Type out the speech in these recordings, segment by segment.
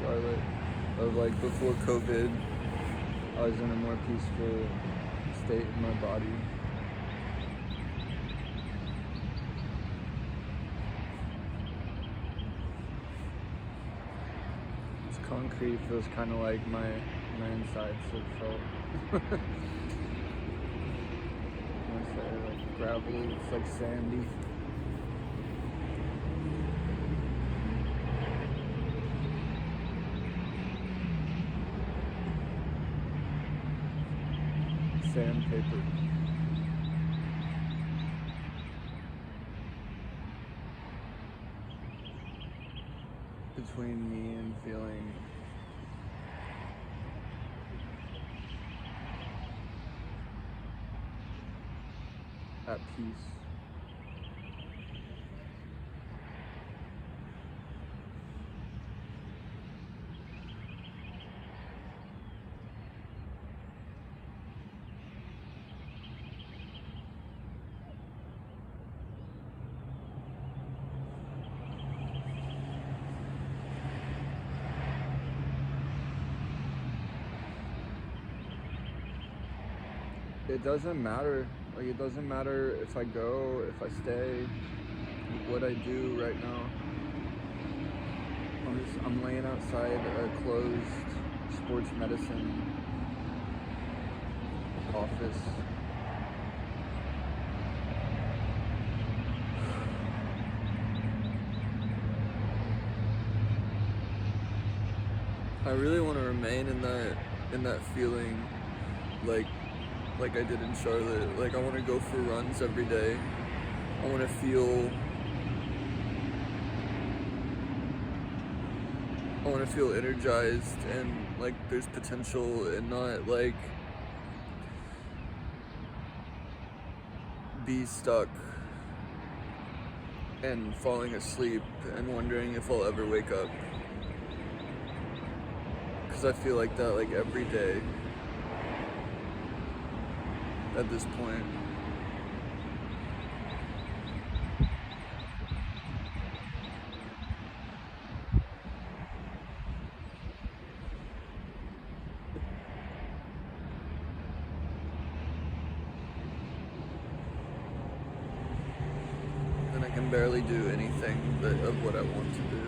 Charlotte. Of like before COVID, I was in a more peaceful state in my body. This concrete feels kind of like my insides have felt. I say like gravel, it's like sandy. Sandpaper. Between me and feeling at peace. It doesn't matter. Like, it doesn't matter if I go, if I stay, what I do right now. I'm laying outside a closed sports medicine office. I really want to remain in that feeling, like I did in Charlotte. Like, I want to go for runs every day. I want to feel energized and like there's potential, and not like be stuck and falling asleep and wondering if I'll ever wake up. Because I feel like that like every day at this point. And I can barely do anything of what I want to do.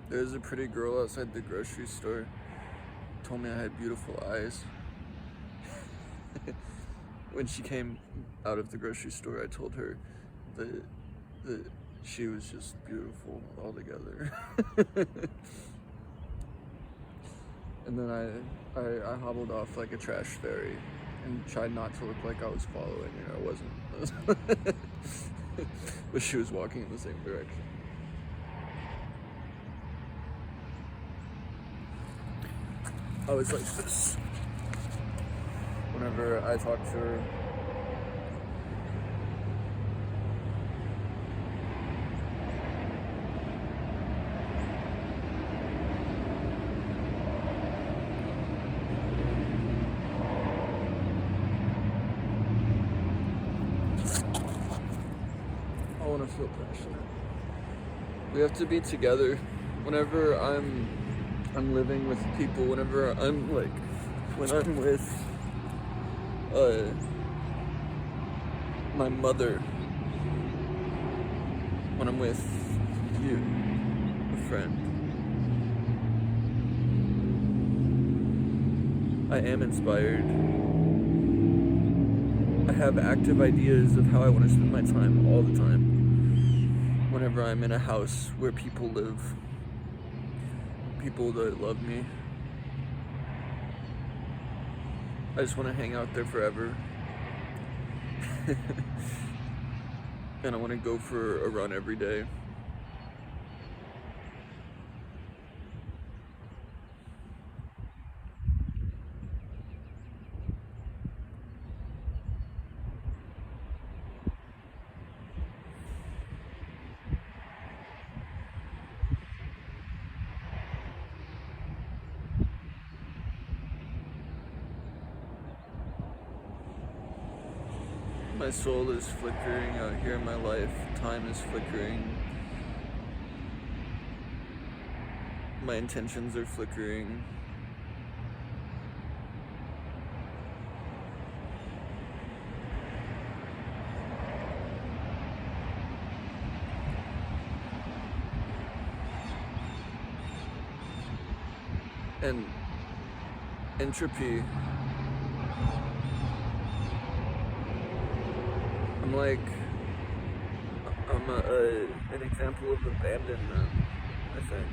There's a pretty girl outside the grocery store. Told me I had beautiful eyes. When she came out of the grocery store, I told her that she was just beautiful altogether. And then I hobbled off like a trash fairy and tried not to look like I was following her. I wasn't. But she was walking in the same direction. I was like this whenever I talked to her. I want to feel passionate. We have to be together. Whenever I'm living with people, whenever I'm like, when I'm with my mother, when I'm with you, a friend, I am inspired. I have active ideas of how I want to spend my time all the time. Whenever I'm in a house where people live, people that love me, I just want to hang out there forever. And I want to go for a run every day. My soul is flickering out here in my life. Time is flickering. My intentions are flickering. And entropy. I'm an example of abandonment, I think.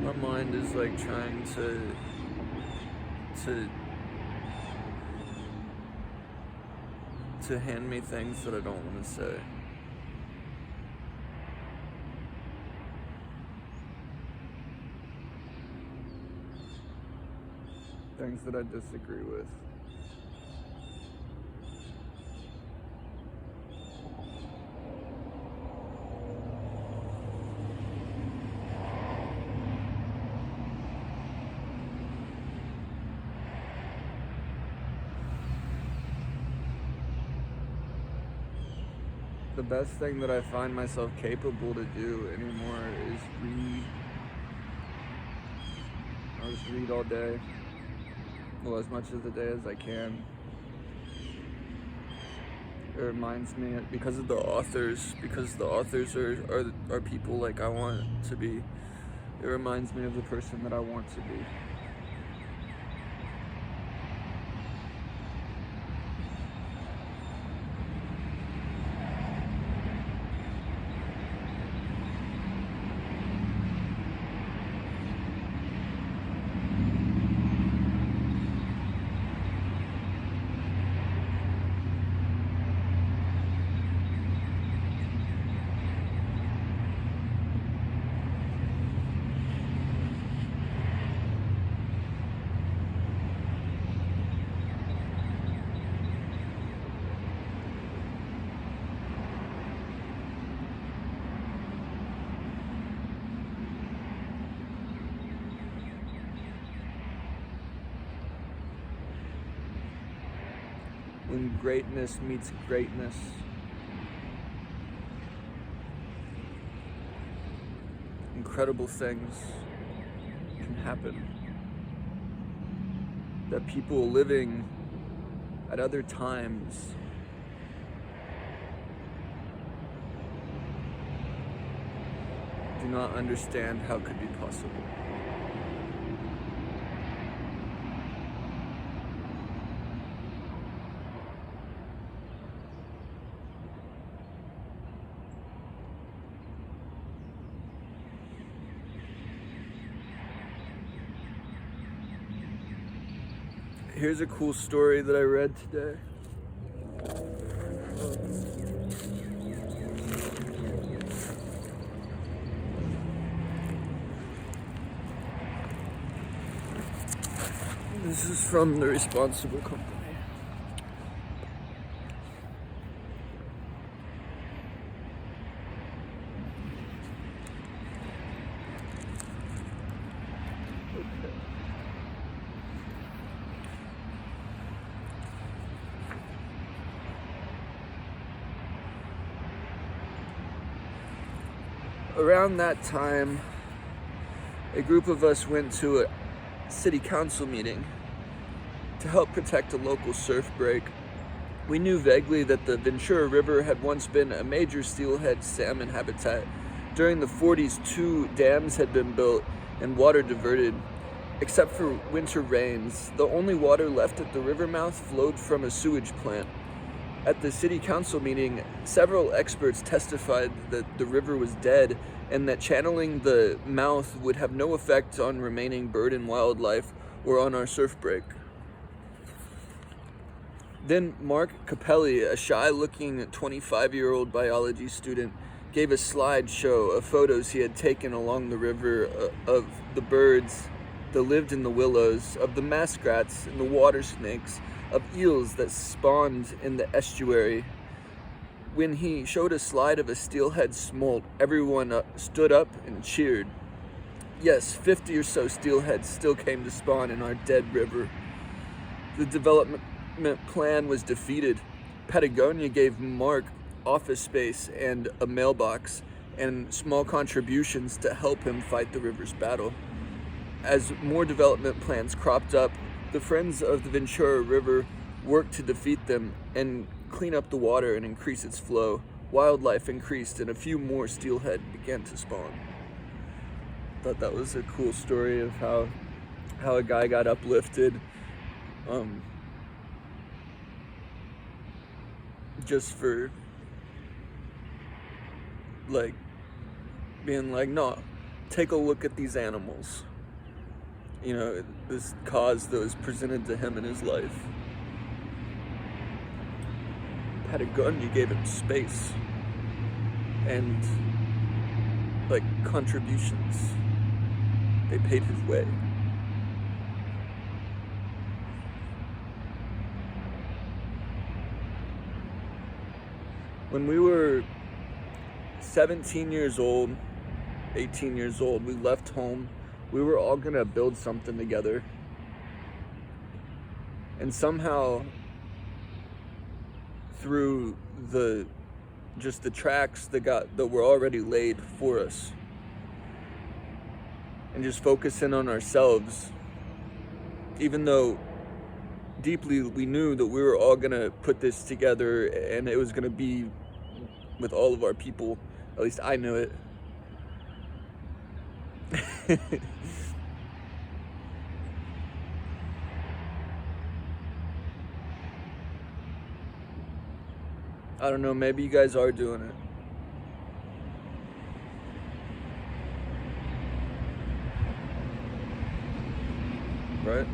My mind is like trying to hand me things that I don't want to say. Things that I disagree with. The best thing that I find myself capable to do anymore is read. I just read all day. Well, as much of the day as I can. It reminds me, because the authors are people like I want to be. It reminds me of the person that I want to be. When greatness meets greatness, incredible things can happen. That people living at other times do not understand how could be possible. Here's a cool story that I read today. This is from The Responsible Company. Around that time, a group of us went to a city council meeting to help protect a local surf break. We knew vaguely that the Ventura River had once been a major steelhead salmon habitat. During the 40s, 2 dams had been built and water diverted. Except for winter rains, the only water left at the river mouth flowed from a sewage plant. At the city council meeting, several experts testified that the river was dead and that channeling the mouth would have no effect on remaining bird and wildlife or on our surf break. Then Mark Capelli, a shy-looking 25-year-old biology student, gave a slideshow of photos he had taken along the river of the birds that lived in the willows, of the muskrats and the water snakes, of eels that spawned in the estuary. When he showed a slide of a steelhead smolt, everyone stood up and cheered. Yes, 50 or so steelheads still came to spawn in our dead river. The development plan was defeated. Patagonia gave Mark office space and a mailbox and small contributions to help him fight the river's battle. As more development plans cropped up, the Friends of the Ventura River worked to defeat them and clean up the water and increase its flow. Wildlife increased and a few more steelhead began to spawn. Thought that was a cool story of how a guy got uplifted just for like being like, no, take a look at these animals. You know, this cause that was presented to him in his life. Patagonia gave him space and like contributions. They paid his way. When we were 17 years old, 18 years old, we left home. We were all gonna build something together. And somehow, through the tracks that were already laid for us, and just focusing on ourselves, even though deeply we knew that we were all gonna put this together and it was gonna be with all of our people. At least I knew it. I don't know, maybe you guys are doing it. Right?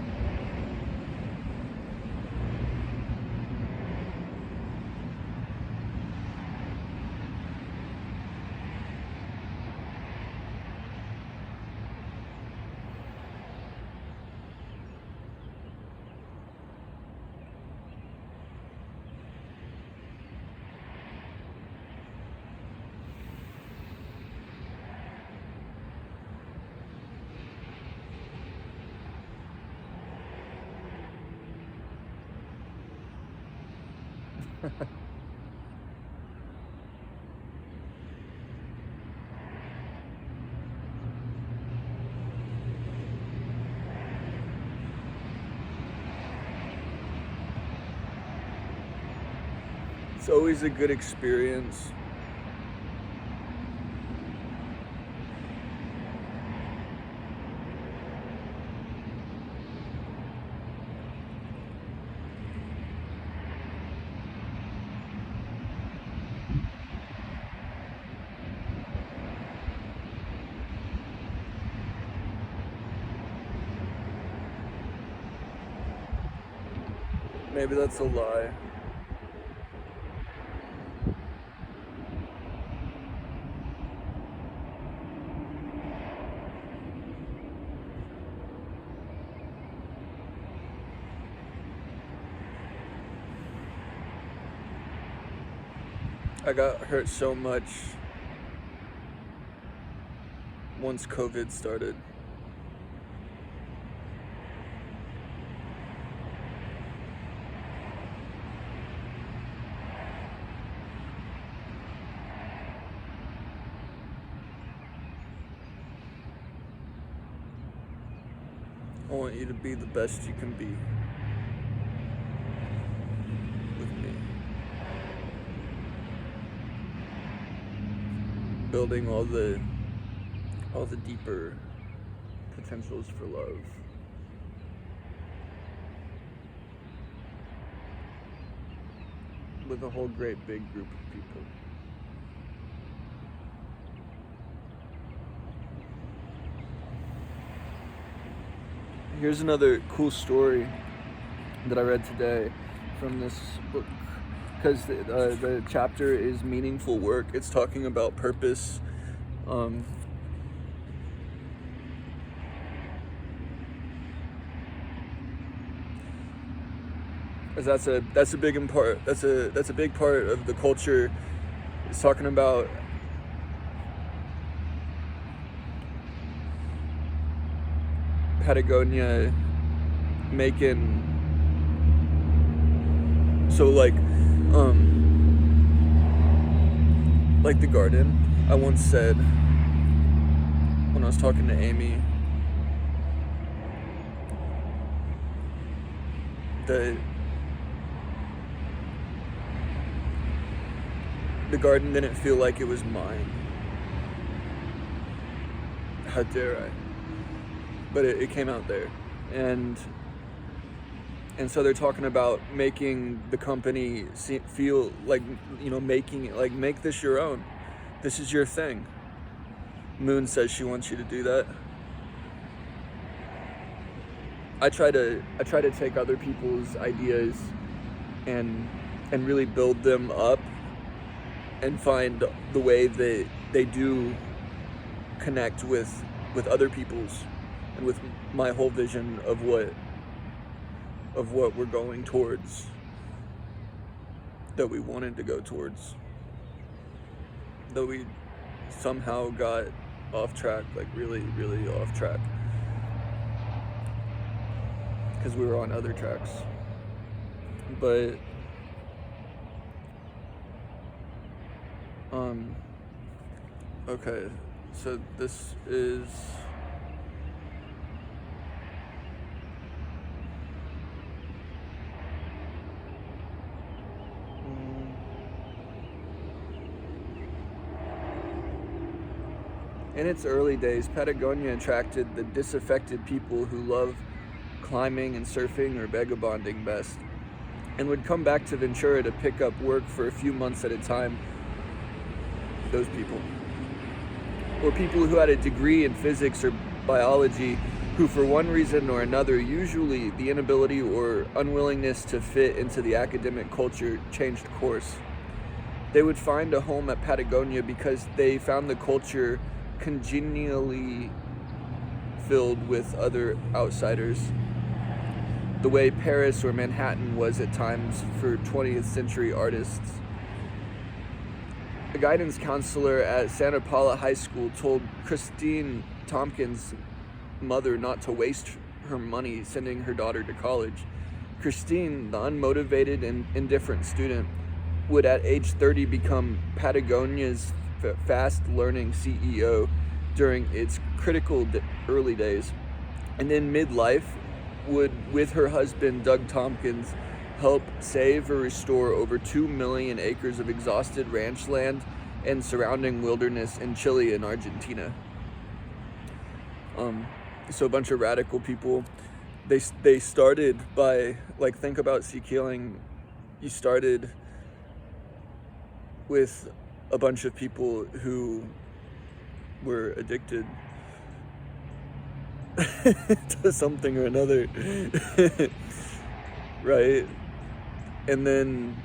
It's always a good experience. Maybe that's a lie. I got hurt so much once COVID started. I want you to be the best you can be with me. Building all the deeper potentials for love. with a whole great big group of people. Here's another cool story that I read today from this book, because the chapter is meaningful work. It's talking about purpose. That's a big part. That's a big part of the culture. It's talking about Patagonia making, so like the garden. I once said, when I was talking to Amy, that the garden didn't feel like it was mine. How dare I? But it came out there. And so they're talking about making the company feel like, making it like, make this your own. This is your thing. Moon says she wants you to do that. I try to take other people's ideas and really build them up and find the way that they do connect with other people's and with my whole vision of what we're going towards, that we wanted to go towards, that we somehow got off track, like really, really off track, because we were on other tracks. But okay, so this is in its early days, Patagonia attracted the disaffected people who love climbing and surfing or vagabonding best, and would come back to Ventura to pick up work for a few months at a time. Those people, or people who had a degree in physics or biology, who for one reason or another, usually the inability or unwillingness to fit into the academic culture, changed course. They would find a home at Patagonia because they found the culture congenially filled with other outsiders, the way Paris or Manhattan was at times for 20th century artists. A guidance counselor at Santa Paula High School told Christine Tompkins' mother not to waste her money sending her daughter to college. Christine, the unmotivated and indifferent student, would at age 30 become Patagonia's fast learning CEO during its critical early days, and in midlife would, with her husband Doug Tompkins, help save or restore over 2 million acres of exhausted ranch land and surrounding wilderness in Chile and Argentina. So a bunch of radical people, they started by, like, think about Sea Keeling. You started with a bunch of people who were addicted to something or another, right? And then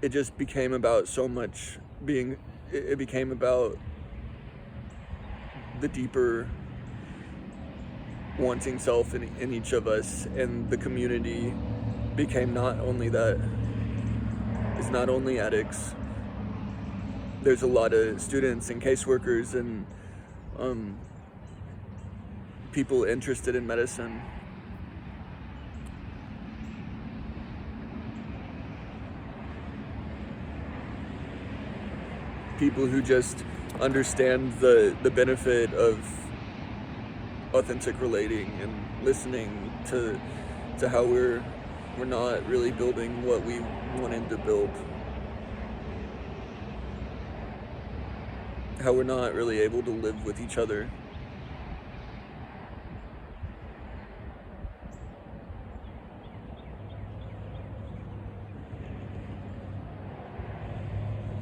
it just became about so much it became about the deeper wanting self in each of us, and the community became not only that. It's not only addicts. There's a lot of students and caseworkers and people interested in medicine. People who just understand the benefit of authentic relating and listening to how we're not really building what we wanted to build. How we're not really able to live with each other.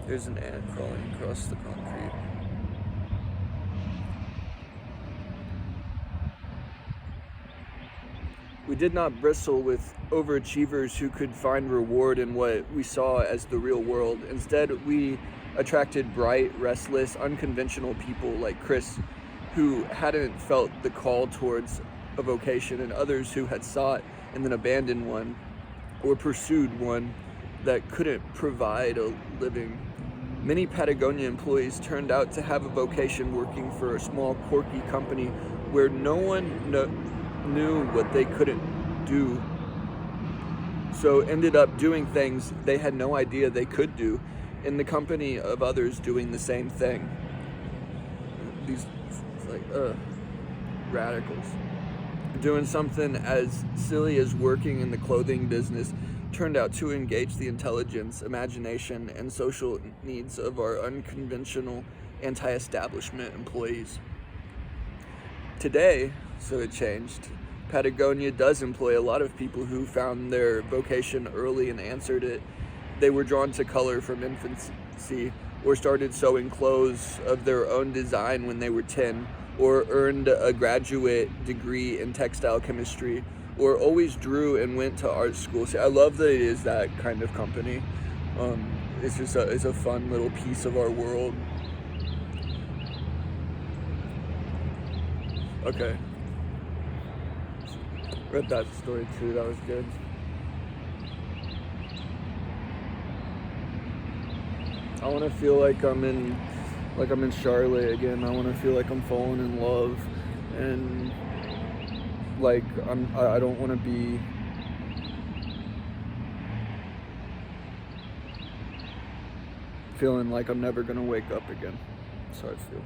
There's an ant crawling across the concrete. We did not bristle with overachievers who could find reward in what we saw as the real world. Instead, we attracted bright, restless, unconventional people like Chris, who hadn't felt the call towards a vocation, and others who had sought and then abandoned one or pursued one that couldn't provide a living. Many Patagonia employees turned out to have a vocation working for a small, quirky company where no one knew what they couldn't do, so ended up doing things they had no idea they could do in the company of others doing the same thing. These radicals doing something as silly as working in the clothing business turned out to engage the intelligence, imagination, and social needs of our unconventional anti-establishment employees. Today, so it changed, Patagonia does employ a lot of people who found their vocation early and answered it. They were drawn to color from infancy, or started sewing clothes of their own design when they were 10, or earned a graduate degree in textile chemistry, or always drew and went to art school. See, I love that it is that kind of company. It's just it's a fun little piece of our world. Okay. Read that story too, that was good. I want to feel like I'm in Charlotte again. I want to feel like I'm falling in love, and like I don't want to be feeling like I'm never gonna wake up again. That's how I feel.